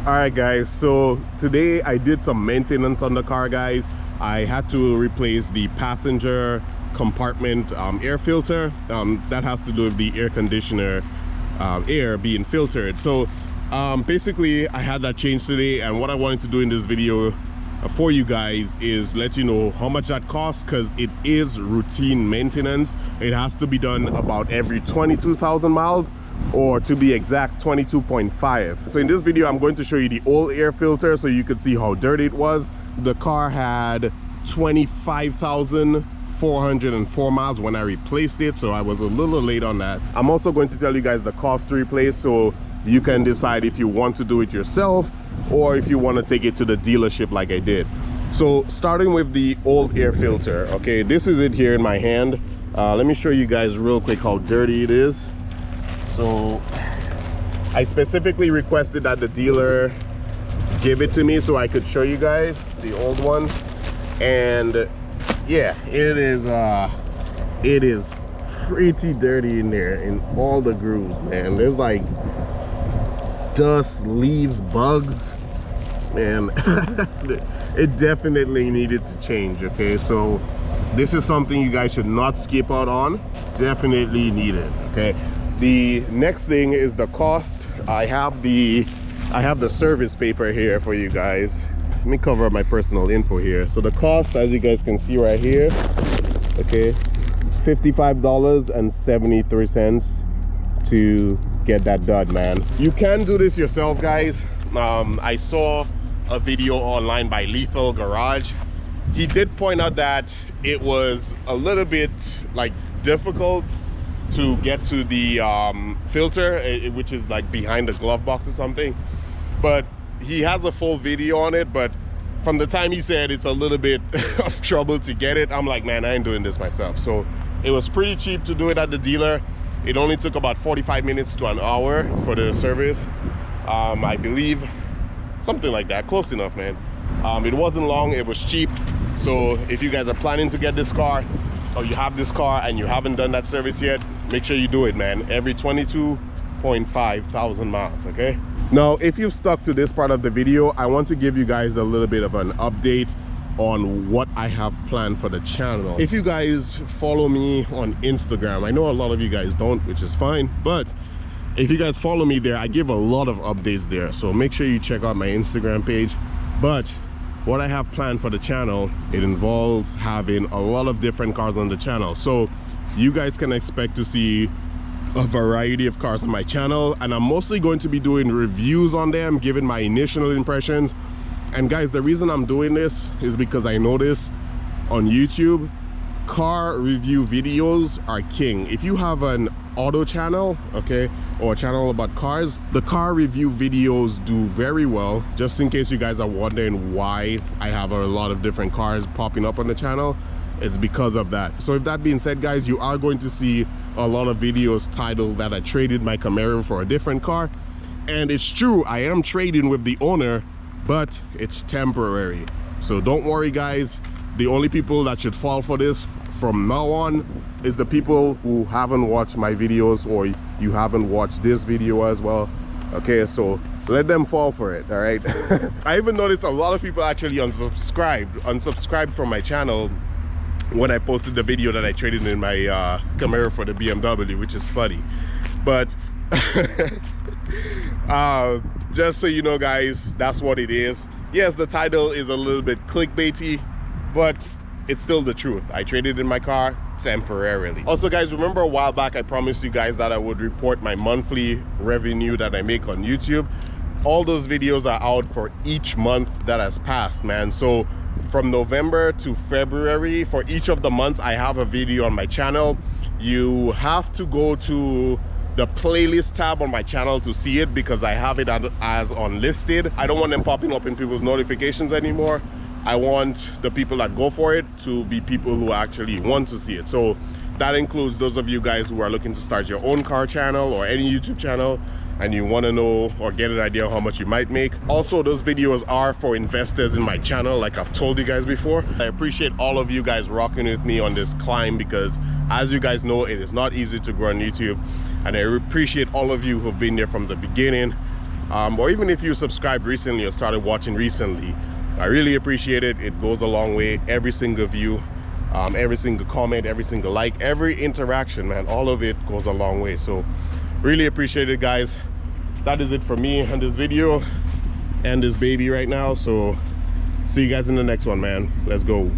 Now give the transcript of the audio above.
All right guys, so today I did some maintenance on the car, guys. I had to replace the passenger compartment air filter. That has to do with the air conditioner air being filtered. So basically I had that changed today, and what I wanted to do in this video for you guys is let you know how much that costs, because it is routine maintenance. It has to be done about every 22,000 miles, or to be exact 22.5. So in this video I'm going to show you the old air filter so you could see how dirty it was. The car had 25,404 miles when I replaced it, so I was a little late on that. I'm also going to tell you guys the cost to replace, so you can decide if you want to do it yourself or if you want to take it to the dealership like I did. So starting with the old air filter, okay, this is it here in my hand. Let me show you guys real quick how dirty it is. So I specifically requested that the dealer give it to me so I could show you guys the old one, and yeah, it is pretty dirty in there, in all the grooves, man. There's like dust, leaves, bugs, and it definitely needed to change. Okay, so this is something you guys should not skip out on. Definitely need it. Okay, the next thing is the cost. I have the service paper here for you guys. Let me cover up my personal info here. So the cost, as you guys can see right here, okay, $55.73 to get that done, man. You can do this yourself, guys. I saw a video online by Lethal Garage. He did point out that it was a little bit like difficult to get to the filter, which is like behind the glove box or something, but he has a full video on it. But from the time he said it's a little bit of trouble to get it, I'm like, man, I ain't doing this myself. So it was pretty cheap to do it at the dealer. It only took about 45 minutes to an hour for the service, I believe, something like that, close enough, man. It wasn't long, it was cheap. So if you guys are planning to get this car, or you have this car and you haven't done that service yet, make sure you do it, man, every 22.5 thousand miles. Okay, now if you've stuck to this part of the video, I want to give you guys a little bit of an update on what I have planned for the channel. If you guys follow me on Instagram, I know a lot of you guys don't, which is fine, but if you guys follow me there, I give a lot of updates there, so make sure you check out my Instagram page. But what I have planned for the channel, it involves having a lot of different cars on the channel. So you guys can expect to see a variety of cars on my channel, and I'm mostly going to be doing reviews on them, giving my initial impressions. And guys, the reason I'm doing this is because I noticed on YouTube, car review videos are king. If you have an auto channel, okay, or a channel about cars, the car review videos do very well. Just in case you guys are wondering why I have a lot of different cars popping up on the channel, it's because of that. So if that being said, guys, you are going to see a lot of videos titled that I traded my Camaro for a different car. And it's true, I am trading with the owner, but it's temporary. So don't worry, guys. The only people that should fall for this from now on is the people who haven't watched my videos, or you haven't watched this video as well. Okay, so let them fall for it. All right. I even noticed a lot of people actually unsubscribed from my channel when I posted the video that I traded in my Camaro for the BMW, which is funny. But just so you know, guys, that's what it is. Yes, the title is a little bit clickbaity, but it's still the truth. I traded in my car temporarily. Also, guys, remember a while back I promised you guys that I would report my monthly revenue that I make on YouTube. All those videos are out for each month that has passed, man. So from November to February, for each of the months, I have a video on my channel. You have to go to the playlist tab on my channel to see it, because I have it as unlisted. I don't want them popping up in people's notifications anymore. I want the people that go for it to be people who actually want to see it. So that includes those of you guys who are looking to start your own car channel or any YouTube channel, and you want to know or get an idea of how much you might make. Also, those videos are for investors in my channel, like I've told you guys before. I appreciate all of you guys rocking with me on this climb, because as you guys know, it is not easy to grow on YouTube, and I appreciate all of you who've been there from the beginning. or even if you subscribed recently or started watching recently, I really appreciate it. It goes a long way. Every single view, every single comment, every single like, every interaction, man, all of it goes a long way. So really appreciate it, guys. That is it for me on this video and this baby right now. So see you guys in the next one, man. Let's go.